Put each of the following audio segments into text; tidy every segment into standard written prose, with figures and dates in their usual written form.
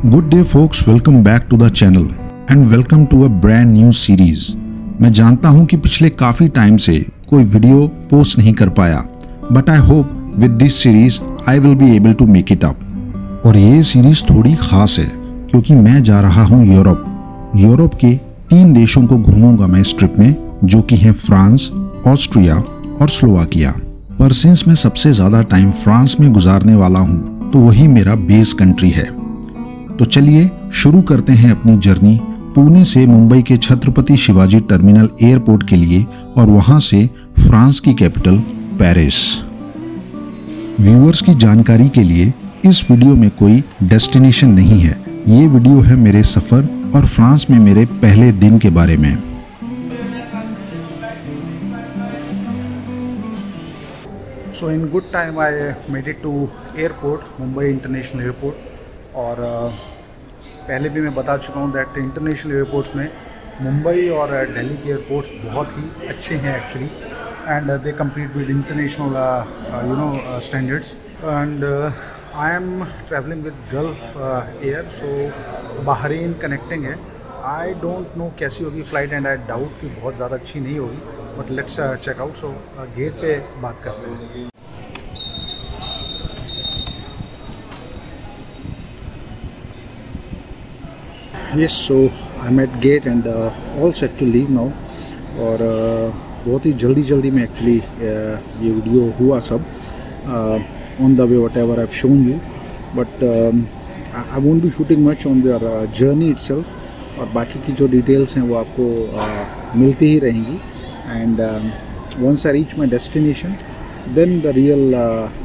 Good day folks, welcome back to the channel and welcome to a brand new series. मैं जानता हूं कि पिछले काफ़ी टाइम से कोई वीडियो पोस्ट नहीं कर पाया, but I hope with this series I will be able to make it up. और ये सीरीज थोड़ी ख़ास है क्योंकि मैं जा रहा हूं यूरोप के 3 देशों को घूमूंगा मैं इस ट्रिप में, जो कि हैं फ्रांस, ऑस्ट्रिया और स्लोवाकिया। पर सिंस मैं सबसे ज़्यादा टाइम फ्रांस में गुजारने वाला हूँ तो वही मेरा बेस कंट्री है। तो चलिए शुरू करते हैं अपनी जर्नी पुणे से मुंबई के छत्रपति शिवाजी टर्मिनल एयरपोर्ट के लिए और वहां से फ्रांस की कैपिटल पेरिस। व्यूअर्स की जानकारी के लिए इस वीडियो में कोई डेस्टिनेशन नहीं है, ये वीडियो है मेरे सफ़र और फ्रांस में मेरे पहले दिन के बारे में। So in good time I made it to airport, Mumbai international airport. और पहले भी मैं बता चुका हूँ दैट इंटरनेशनल एयरपोर्ट्स में मुंबई और दिल्ली के एयरपोर्ट्स बहुत ही अच्छे हैं actually, and they compete with international standards. And I am travelling with Gulf Air, so Bahrain connecting है। आई डोंट नो कैसी होगी फ्लाइट एंड आई डाउट कि बहुत ज़्यादा अच्छी नहीं होगी, but let's check out. So gate पे बात करते हैं। Yes, so I'm at gate and all set to leave now। और बहुत ही जल्दी में एक्चुअली ये वीडियो हुआ सब on the way what ever I have shown you, but I won't be shooting much on their journey itself. और बाकी की जो डिटेल्स हैं वो आपको मिलती ही रहेंगी। And once I reach my destination then the real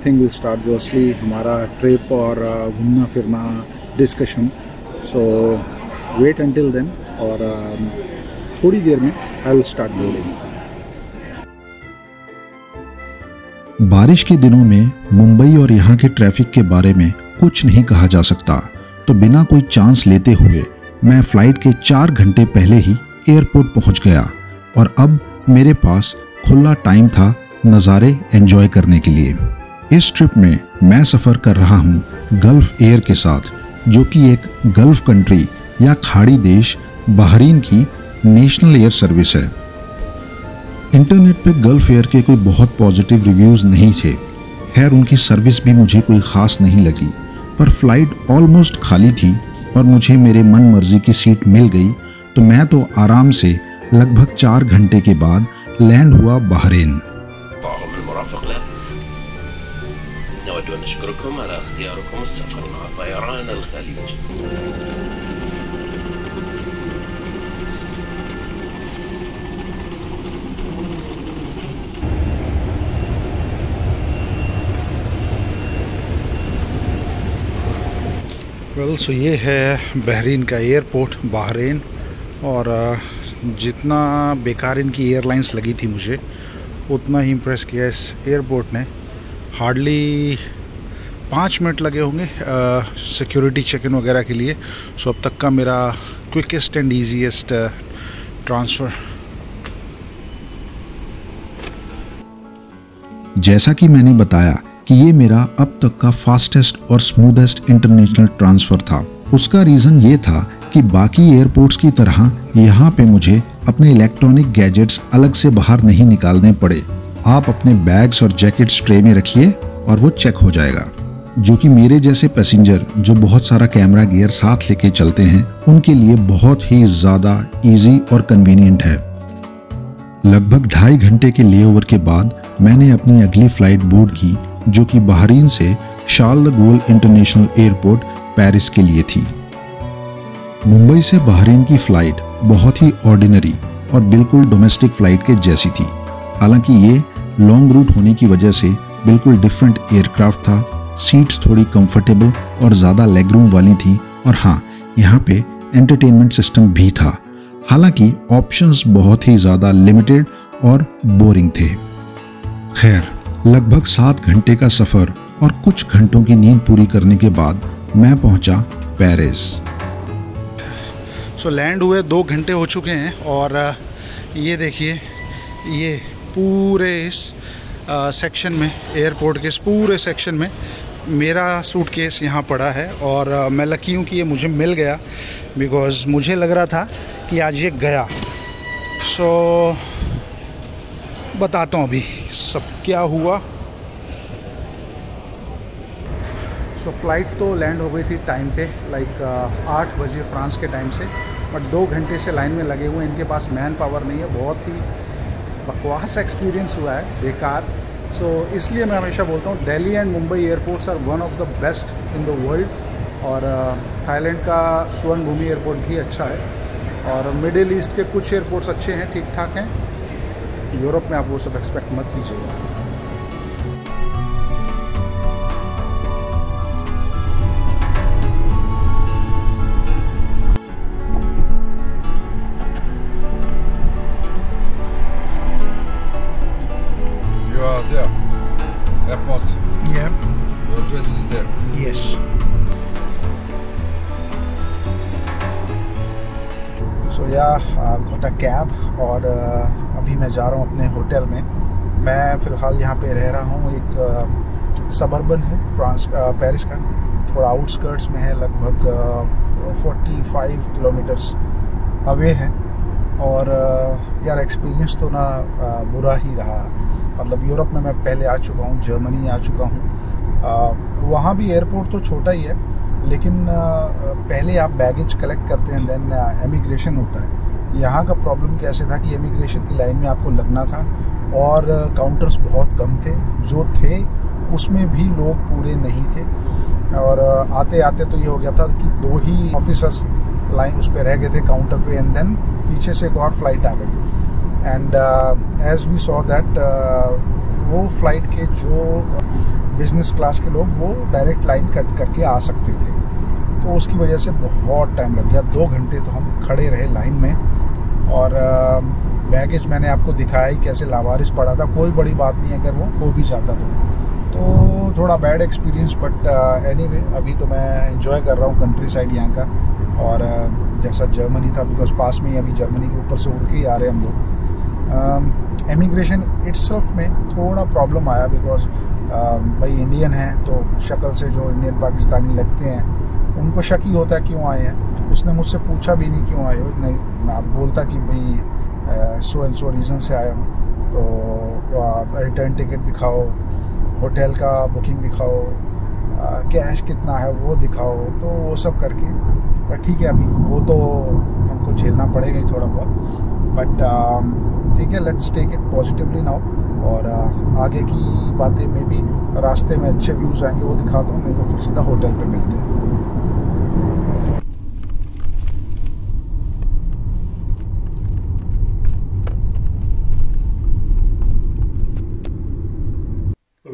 thing will start, जो असली हमारा ट्रिप और घूमना फिरना discussion. So wait until then, और थोड़ी देर में आई विल स्टार्ट लोडिंग। बारिश के दिनों में मुंबई और यहाँ के ट्रैफिक के बारे में कुछ नहीं कहा जा सकता, तो बिना कोई चांस लेते हुए मैं फ्लाइट के 4 घंटे पहले ही एयरपोर्ट पहुँच गया और अब मेरे पास खुला टाइम था नज़ारे एंजॉय करने के लिए। इस ट्रिप में मैं सफ़र कर रहा हूँ गल्फ एयर के साथ, जो कि एक गल्फ कंट्री या खाड़ी देश बहरीन की नेशनल एयर सर्विस है। इंटरनेट पे गल्फ एयर के कोई बहुत पॉजिटिव रिव्यूज़ नहीं थे। खैर उनकी सर्विस भी मुझे कोई ख़ास नहीं लगी, पर फ्लाइट ऑलमोस्ट खाली थी और मुझे मेरे मन मर्जी की सीट मिल गई, तो मैं तो आराम से लगभग 4 घंटे के बाद लैंड हुआ बहरीन। वेल सो ये है बहरीन का एयरपोर्ट बहरीन। और जितना बेकार इनकी एयरलाइंस लगी थी मुझे, उतना ही इम्प्रेस किया इस एयरपोर्ट ने। हार्डली 5 मिनट लगे होंगे सिक्योरिटी चेक इन वगैरह के लिए। सो अब तक का मेरा क्विकेस्ट एंड ईजीएस्ट ट्रांसफ़र। जैसा कि मैंने बताया कि ये मेरा अब तक का फास्टेस्ट और स्मूदेस्ट इंटरनेशनल ट्रांसफ़र था। उसका रीज़न ये था कि बाकी एयरपोर्ट्स की तरह यहाँ पे मुझे अपने इलेक्ट्रॉनिक गैजेट्स अलग से बाहर नहीं निकालने पड़े। आप अपने बैग्स और जैकेट्स ट्रे में रखिए और वो चेक हो जाएगा, जो कि मेरे जैसे पैसेंजर जो बहुत सारा कैमरा गियर साथ लेके चलते हैं उनके लिए बहुत ही ज़्यादा ईजी और कन्वीनियंट है। लगभग 2.5 घंटे के लेओवर के बाद मैंने अपनी अगली फ़्लाइट बोर्ड की, जो कि बहरीन से Charles de Gaulle international airport Paris के लिए थी। मुंबई से बहरीन की फ़्लाइट बहुत ही ऑर्डिनरी और बिल्कुल डोमेस्टिक फ़्लाइट के जैसी थी। हालांकि ये लॉन्ग रूट होने की वजह से बिल्कुल डिफरेंट एयरक्राफ्ट था। सीट्स थोड़ी कंफर्टेबल और ज़्यादा लेग रूम वाली थी, और हाँ, यहाँ पे एंटरटेनमेंट सिस्टम भी था। हालांकि ऑप्शंस बहुत ही ज़्यादा लिमिटेड और बोरिंग थे। खैर लगभग 7 घंटे का सफ़र और कुछ घंटों की नींद पूरी करने के बाद मैं पहुंचा पेरिस। सो लैंड हुए 2 घंटे हो चुके हैं और ये देखिए, ये पूरे इस सेक्शन में, एयरपोर्ट के इस पूरे सेक्शन में मेरा सूटकेस यहाँ पड़ा है और मैं लकी हूँ कि ये मुझे मिल गया, बिकॉज़ मुझे लग रहा था कि आज ये गया। सो बताता हूँ अभी सब क्या हुआ। सो फ्लाइट तो लैंड हो गई थी टाइम पे, लाइक 8 बजे फ्रांस के टाइम से, बट 2 घंटे से लाइन में लगे हुए हैं। इनके पास मैन पावर नहीं है, बहुत ही बकवास एक्सपीरियंस हुआ है, बेकार। सो इसलिए मैं हमेशा बोलता हूँ Delhi and Mumbai airports are one of the best in the world. और थाईलैंड का स्वर्ण भूमि एयरपोर्ट भी अच्छा है, और मिडिल ईस्ट के कुछ एयरपोर्ट्स अच्छे हैं, ठीक ठाक हैं। यूरोप में आप वो सब एक्सपेक्ट मत कीजिएगा। There, airport. Yeah. Your address is there. Yes. So yeah, got a cab और अभी मैं जा रहा हूँ अपने होटल में। मैं फ़िलहाल यहाँ पे रह रहा हूँ, एक सबर्बन है फ्रांस का, पेरिस का, थोड़ा आउटस्कर्ट्स में है, लगभग 45 किलोमीटर्स अवे है। और यार एक्सपीरियंस तो ना बुरा ही रहा। मतलब यूरोप में मैं पहले आ चुका हूँ, जर्मनी आ चुका हूँ, वहाँ भी एयरपोर्ट तो छोटा ही है, लेकिन पहले आप बैगेज कलेक्ट करते हैं, देन इमिग्रेशन होता है। यहाँ का प्रॉब्लम कैसे था कि इमिग्रेशन की लाइन में आपको लगना था, और काउंटर्स बहुत कम थे, जो थे उसमें भी लोग पूरे नहीं थे। और आते आते तो ये हो गया था कि 2 ही ऑफिसर्स लाइन उस पर रह गए थे काउंटर पे, एंड देन पीछे से एक और फ्लाइट आ गई। And as we saw that वो फ्लाइट के जो बिजनेस क्लास के लोग वो डायरेक्ट लाइन कट करके आ सकते थे, तो उसकी वजह से बहुत टाइम लग गया। 2 घंटे तो हम खड़े रहे लाइन में। और बैगेज मैंने आपको दिखाया ही कैसे लावारिस पड़ा था, कोई बड़ी बात नहीं अगर वो हो भी जाता तो थोड़ा बैड एक्सपीरियंस। बट एनीवे अभी तो मैं एंजॉय कर रहा हूँ कंट्री साइड यहाँ का। और जैसा जर्मनी था, बिकॉज पास में ही अभी जर्मनी के ऊपर से उड़ के ही आ रहे हैं हम लोग। इमिग्रेशन इट्सल्फ में थोड़ा प्रॉब्लम आया, बिकॉज भाई इंडियन हैं तो शक्ल से जो इंडियन पाकिस्तानी लगते हैं उनको शक ही होता है क्यों आए हैं। तो उसने मुझसे पूछा भी नहीं क्यों आए हो, नहीं मैं बोलता कि भाई सो एंड सो रीज़न से आया हूँ, तो रिटर्न टिकट दिखाओ, होटल का बुकिंग दिखाओ, कैश कितना है वो दिखाओ, तो वो सब करके। पर ठीक है, अभी वो तो हमको झेलना पड़ेगा ही थोड़ा बहुत, बट ठीक है, let's take it positively now. और आगे की बातें में भी रास्ते में अच्छे व्यूज़ आएंगे वो दिखाता हूँ, नहीं तो फिर सीधा होटल पे मिलते हैं।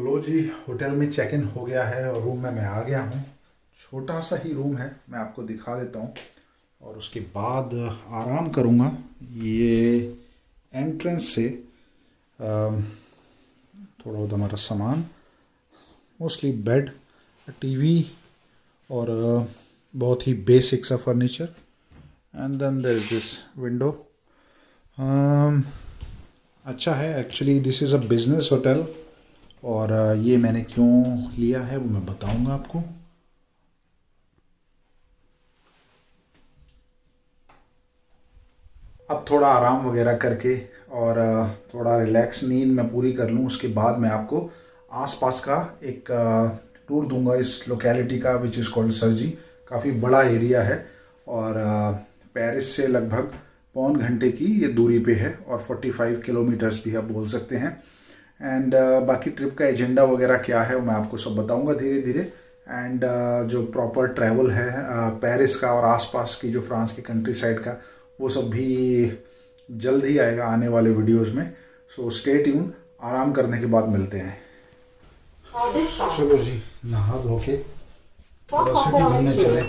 लो जी, होटल में चेक इन हो गया है और रूम में मैं आ गया हूँ। छोटा सा ही रूम है, मैं आपको दिखा देता हूँ और उसके बाद आराम करूँगा। ये एंट्रेंस से थोड़ा बहुत हमारा सामान, मोस्टली बेड, टीवी और बहुत ही बेसिक सा furniture, and then there is this window. अच्छा है actually, this is a business hotel, और ये मैंने क्यों लिया है वो मैं बताऊंगा आपको। अब थोड़ा आराम वगैरह करके और थोड़ा रिलैक्स नींद मैं पूरी कर लूँ, उसके बाद मैं आपको आसपास का एक टूर दूंगा इस लोकेलिटी का, विच इज़ कॉल्ड सर्जी। काफ़ी बड़ा एरिया है और पेरिस से लगभग 1.25 घंटे की ये दूरी पे है, और 45 किलोमीटर्स भी आप बोल सकते हैं। एंड बाकी ट्रिप का एजेंडा वगैरह क्या है वो मैं आपको सब बताऊंगा धीरे धीरे। एंड जो प्रॉपर ट्रैवल है पेरिस का और आसपास की जो फ्रांस की कंट्री साइड का, वो सब भी जल्द ही आएगा आने वाले वीडियोस में। सो स्टे ट्यून, आराम करने के बाद मिलते हैं। चलो जी, नहा धो के थोड़ा सिटी घूमने चले।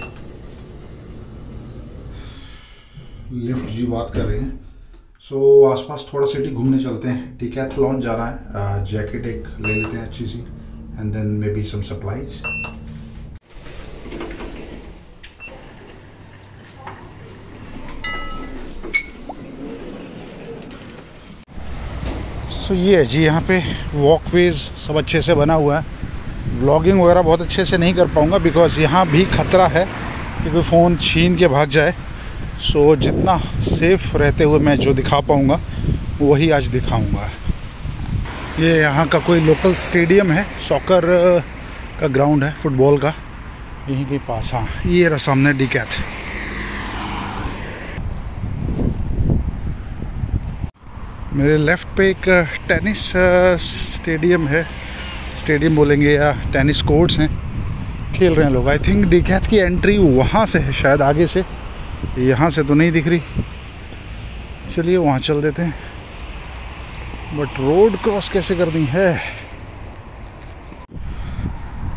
लिफ्ट जी बात कर रहे हैं। सो आसपास थोड़ा सिटी घूमने चलते हैं। डिकैथलॉन जा रहा है, जैकेट एक ले लेते हैं अच्छी सी, and then may be some supplies. So ये है जी, यहाँ पे वॉकवेज सब अच्छे से बना हुआ है, व्लॉगिंग वगैरह बहुत अच्छे से नहीं कर पाऊँगा बिकॉज़ यहाँ भी खतरा है कि कोई फ़ोन छीन के भाग जाए। सो जितना सेफ़ रहते हुए मैं जो दिखा पाऊँगा वही आज दिखाऊँगा। ये यहाँ का कोई लोकल स्टेडियम है, सॉकर का ग्राउंड है फुटबॉल का, यहीं के पास। हाँ, ये रहा सामने डीकैथ। मेरे लेफ़्ट पे एक टेनिस स्टेडियम है, स्टेडियम बोलेंगे या टेनिस कोर्ट्स हैं, खेल रहे हैं लोग। आई थिंक डीकैथ की एंट्री वहाँ से है शायद, आगे से, यहाँ से तो नहीं दिख रही। चलिए वहाँ चल देते हैं, बट रोड क्रॉस कैसे करनी है।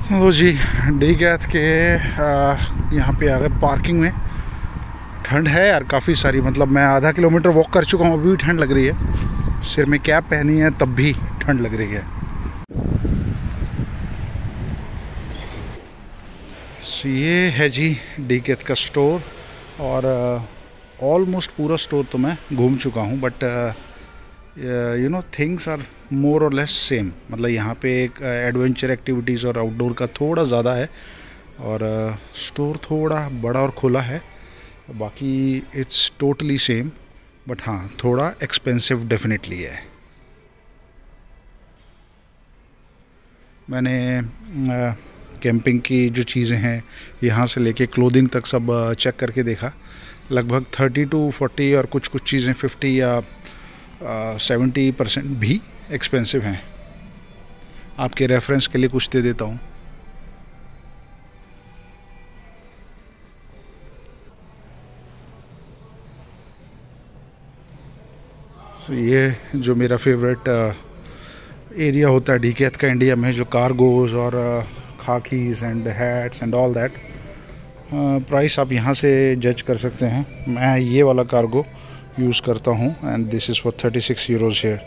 तो जी डीकैथ के यहाँ पे आ गए पार्किंग में। ठंड है यार काफ़ी सारी, मतलब मैं आधा किलोमीटर वॉक कर चुका हूँ, अभी भी ठंड लग रही है। सिर में कैप पहनी है तब भी ठंड लग रही है। ये है जी डीकैथ का स्टोर, और ऑलमोस्ट पूरा स्टोर तो मैं घूम चुका हूँ, but you know things are more और लेस सेम। मतलब यहाँ पे एक एडवेंचर एक्टिविटीज़ और आउटडोर का थोड़ा ज़्यादा है, और स्टोर थोड़ा बड़ा और खुला है। बाकी इट्स टोटली सेम, बट हाँ थोड़ा एक्सपेंसिव डेफिनेटली है। मैंने कैंपिंग की जो चीज़ें हैं यहाँ से लेके क्लोथिंग तक सब चेक करके देखा। लगभग 30 to 40 और कुछ चीज़ें 50 या 70% भी एक्सपेंसिव हैं। आपके रेफरेंस के लिए कुछ दे देता हूँ। तो ये जो मेरा फेवरेट एरिया होता है डीकैथ का इंडिया में, जो कार्गोज और khakis and hats and all that, price आप यहाँ से जज कर सकते हैं। मैं ये वाला कार्गो यूज़ करता हूँ and this is for 36 euros here.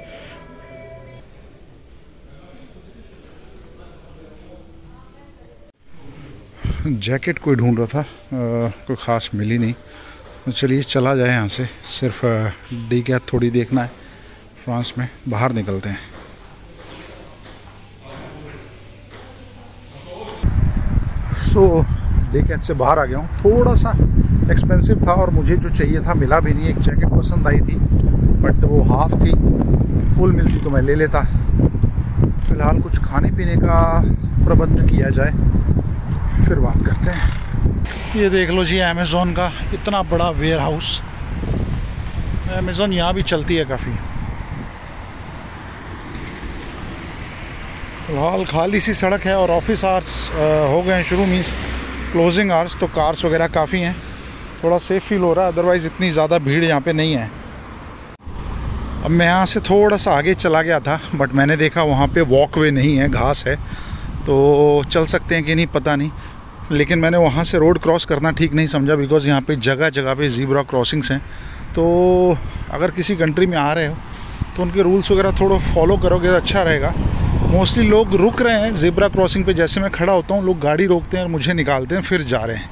Jacket कोई ढूंढ रहा था, कोई ख़ास मिली नहीं, तो चलिए चला जाए यहाँ से। सिर्फ डीकैथ थोड़ी देखना है फ्रांस में, बाहर निकलते हैं। सो डीकैथ से बाहर आ गया हूँ। थोड़ा सा एक्सपेंसिव था और मुझे जो चाहिए था मिला भी नहीं। एक जैकेट पसंद आई थी बट वो हाफ थी, फुल मिलती तो मैं ले लेता। फ़िलहाल कुछ खाने पीने का प्रबंध किया जाए, फिर बात करते हैं। ये देख लो जी अमेज़ॉन का इतना बड़ा वेयर हाउस। अमेज़ॉन यहाँ भी चलती है काफ़ी। फिलहाल खाली सी सड़क है और ऑफिस आवर्स हो गए हैं शुरू, मीन्स क्लोजिंग आवर्स, तो कार्स वगैरह काफ़ी हैं। थोड़ा सेफ फील हो रहा है, अदरवाइज़ इतनी ज़्यादा भीड़ यहाँ पे नहीं है। अब मैं यहाँ से थोड़ा सा आगे चला गया था बट मैंने देखा वहाँ पे वॉकवे नहीं है, घास है, तो चल सकते हैं कि नहीं पता नहीं। लेकिन मैंने वहाँ से रोड क्रॉस करना ठीक नहीं समझा बिकॉज़ यहाँ पे जगह जगह पे ज़ीब्रा क्रॉसिंग्स हैं। तो अगर किसी कंट्री में आ रहे हो तो उनके रूल्स वगैरह थोड़ा फॉलो करोगे तो अच्छा रहेगा। मोस्टली लोग रुक रहे हैं ज़ीब्रा क्रॉसिंग पे, जैसे मैं खड़ा होता हूँ लोग गाड़ी रोकते हैं और मुझे निकालते हैं फिर जा रहे हैं।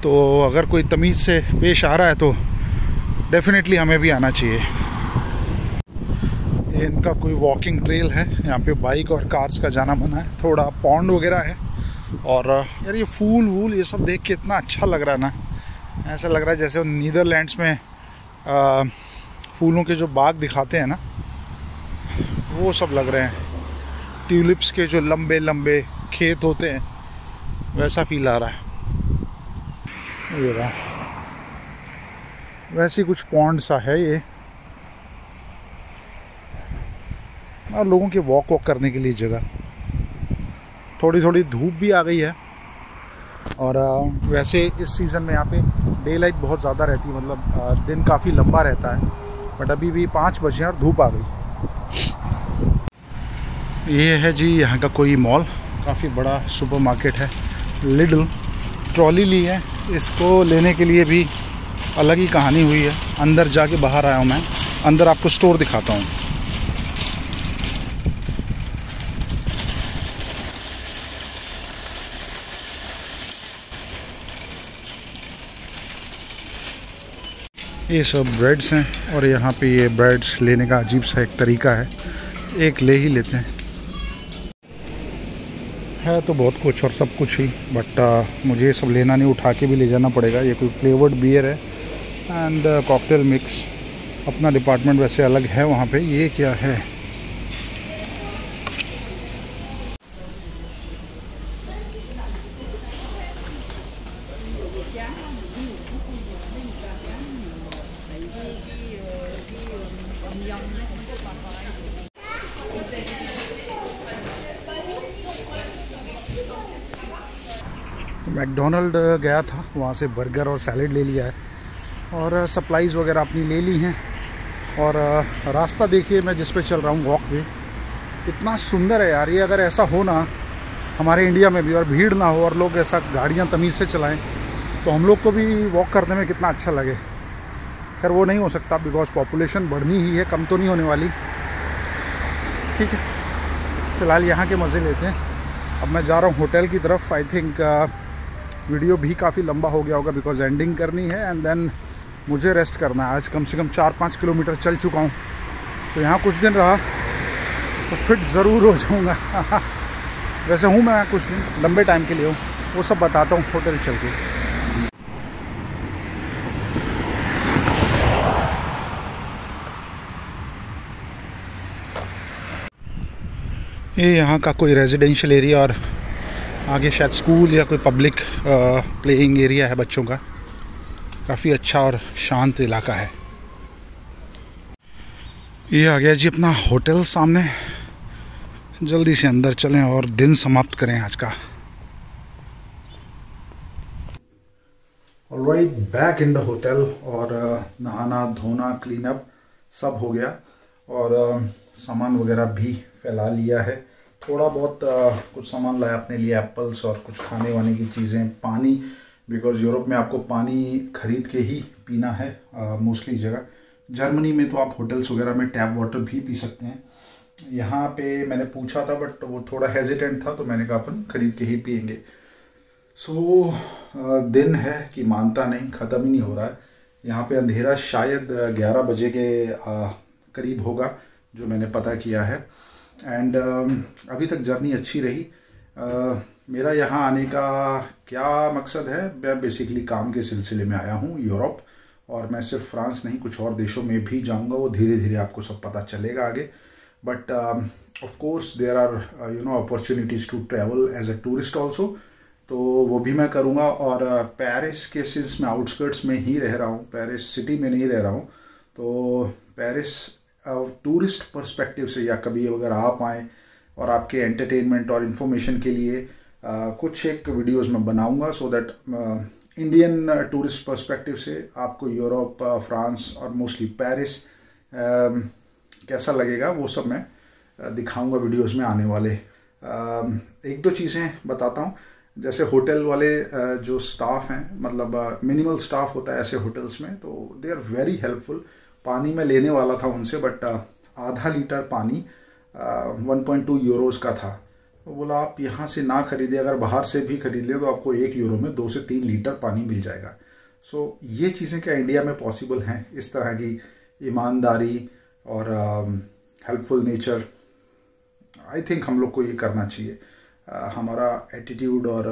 तो अगर कोई तमीज़ से पेश आ रहा है तो डेफिनेटली हमें भी आना चाहिए। ये इनका कोई वॉकिंग ट्रेल है, यहाँ पे बाइक और कार्स का जाना मना है। थोड़ा पॉन्ड वगैरह है और यार ये फूल वूल ये सब देख के इतना अच्छा लग रहा है ना, ऐसा लग रहा है जैसे नीदरलैंड्स में फूलों के जो बाग दिखाते हैं ना वो सब लग रहे हैं। ट्यूलिप्स के जो लंबे लंबे खेत होते हैं वैसा फील आ रहा है। ये रहा, वैसे कुछ पॉन्ड सा है ये, और लोगों के वॉक करने के लिए जगह। थोड़ी थोड़ी धूप भी आ गई है और वैसे इस सीज़न में यहाँ पे डे लाइट बहुत ज़्यादा रहती है, मतलब दिन काफ़ी लंबा रहता है। बट अभी भी 5 बजे और धूप आ गई। ये है जी यहाँ का कोई मॉल, काफ़ी बड़ा सुपरमार्केट है लिडल। ट्रॉली ली है, इसको लेने के लिए भी अलग ही कहानी हुई है। अंदर जाके बाहर आया हूँ मैं, अंदर आपको स्टोर दिखाता हूँ। ये सब ब्रेड्स हैं और यहाँ पे ये ब्रेड्स लेने का अजीब सा एक तरीका है, एक ले ही लेते हैं। है तो बहुत कुछ और सब कुछ ही, बट मुझे ये सब लेना नहीं, उठा के भी ले जाना पड़ेगा। ये कोई फ्लेवर्ड बियर है एंड कॉकटेल मिक्स। अपना डिपार्टमेंट वैसे अलग है वहाँ पे। ये क्या है? मैकडोनल्ड गया था, वहाँ से बर्गर और सैलेड ले लिया है और सप्लाईज़ वगैरह अपनी ले ली हैं। और रास्ता देखिए मैं जिस पे चल रहा हूँ, वॉक वे इतना सुंदर है यार। ये अगर ऐसा हो ना हमारे इंडिया में भी, और भीड़ ना हो और लोग ऐसा गाड़ियाँ तमीज़ से चलाएं, तो हम लोग को भी वॉक करने में कितना अच्छा लगे। खैर वो नहीं हो सकता बिकॉज पॉपुलेशन बढ़नी ही है, कम तो नहीं होने वाली। ठीक है, फ़िलहाल यहाँ के मज़े लेते हैं। अब मैं जा रहा हूँ होटल की तरफ। आई थिंक वीडियो भी काफ़ी लंबा हो गया होगा बिकॉज एंडिंग करनी है एंड देन मुझे रेस्ट करना है। आज कम से कम 4-5 किलोमीटर चल चुका हूँ, तो यहाँ कुछ दिन रहा तो फिट ज़रूर हो जाऊँगा। वैसे हूँ मैं कुछ दिन, लंबे टाइम के लिए हूँ, वो सब बताता हूँ होटल चल के। ये यहाँ का कोई रेजिडेंशियल एरिया और आगे शायद स्कूल या कोई पब्लिक प्लेइंग एरिया है बच्चों का। काफ़ी अच्छा और शांत इलाका है। ये आ गया जी अपना होटल सामने। जल्दी से अंदर चलें और दिन समाप्त करें आज का। Alright, back in the hotel और नहाना धोना क्लीन अप सब हो गया और सामान वगैरह भी फैला लिया है। थोड़ा बहुत कुछ सामान लाया अपने लिए, एप्पल्स और कुछ खाने वाने की चीज़ें, पानी, बिकॉज यूरोप में आपको पानी खरीद के ही पीना है मोस्टली जगह। जर्मनी में तो आप होटल्स वगैरह में टैप वाटर भी पी सकते हैं। यहाँ पे मैंने पूछा था बट वो थोड़ा हेजिटेंट था, तो मैंने कहा अपन खरीद के ही पियेंगे। सो दिन है कि मानता नहीं, ख़त्म ही नहीं हो रहा है। यहाँ पे अंधेरा शायद 11 बजे के करीब होगा जो मैंने पता किया है। एंड अभी तक जर्नी अच्छी रही। मेरा यहाँ आने का क्या मकसद है? मैं बेसिकली काम के सिलसिले में आया हूँ यूरोप, और मैं सिर्फ फ्रांस नहीं कुछ और देशों में भी जाऊँगा। वो धीरे धीरे आपको सब पता चलेगा आगे। But of course there are opportunities to travel as a tourist also, तो वो भी मैं करूँगा। और पेरिस के सिंस मैं आउटस्कर्ट्स में ही रह रहा हूँ, पेरिस सिटी में नहीं रह रहा हूँ, तो पेरिस टूरिस्ट पर्सपेक्टिव से या कभी अगर आप आएँ और आपके एंटरटेनमेंट और इन्फॉर्मेशन के लिए कुछ एक वीडियोस मैं बनाऊंगा, so that Indian tourist perspective से आपको यूरोप, फ्रांस और मोस्टली पेरिस कैसा लगेगा वो सब मैं दिखाऊंगा वीडियोस में आने वाले। एक दो चीज़ें बताता हूँ। जैसे होटल वाले जो स्टाफ हैं, मतलब मिनिमल स्टाफ होता है ऐसे होटल्स में, तो दे आर वेरी हेल्पफुल। पानी मैं लेने वाला था उनसे बट आधा लीटर पानी 1.2 यूरोस का था। तो बोला आप यहाँ से ना खरीदे, अगर बाहर से भी खरीद ले तो आपको 1 यूरो में 2 से 3 लीटर पानी मिल जाएगा। सो ये चीज़ें क्या इंडिया में पॉसिबल हैं? इस तरह की ईमानदारी और हेल्पफुल नेचर, आई थिंक हम लोग को ये करना चाहिए। हमारा एटीट्यूड और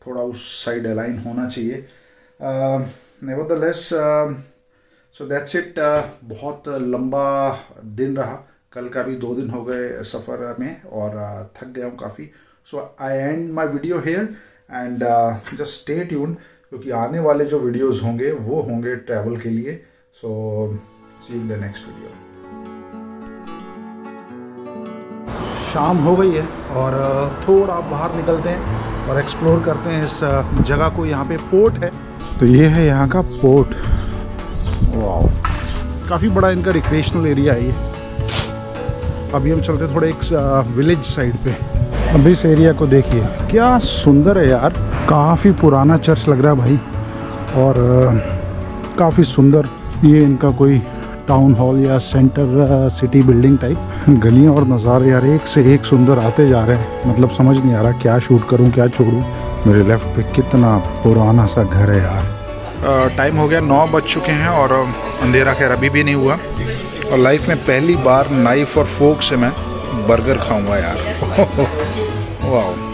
थोड़ा उस साइड अलाइन होना चाहिए। Nevertheless so that's it. बहुत लंबा दिन रहा, कल का भी 2 दिन हो गए सफ़र में और थक गया हूँ काफ़ी। So I end my video here and just stay tuned, क्योंकि आने वाले जो वीडियोस होंगे वो होंगे ट्रैवल के लिए। So see you in the next video. शाम हो गई है और थोड़ा बाहर निकलते हैं और एक्सप्लोर करते हैं इस जगह को। यहाँ पे पोर्ट है, तो ये है यहाँ का पोर्ट। वाह, काफ़ी बड़ा इनका रिक्रिएशनल एरिया है ये। अभी हम चलते थोड़े एक विलेज साइड पे। अभी इस एरिया को देखिए, क्या सुंदर है यार। काफ़ी पुराना चर्च लग रहा है भाई, और काफ़ी सुंदर ये इनका कोई टाउन हॉल या सेंटर सिटी बिल्डिंग टाइप। गलियाँ और नज़ारे यार एक से एक सुंदर आते जा रहे हैं। मतलब समझ नहीं आ रहा क्या शूट करूं क्या छोड़ूं। मेरे लेफ्ट पे कितना पुराना सा घर है यार। टाइम हो गया 9 बज चुके हैं और अंधेरा खैर अभी भी नहीं हुआ। और लाइफ में पहली बार नाइफ और फोक से मैं बर्गर खाऊंगा यार। वाह।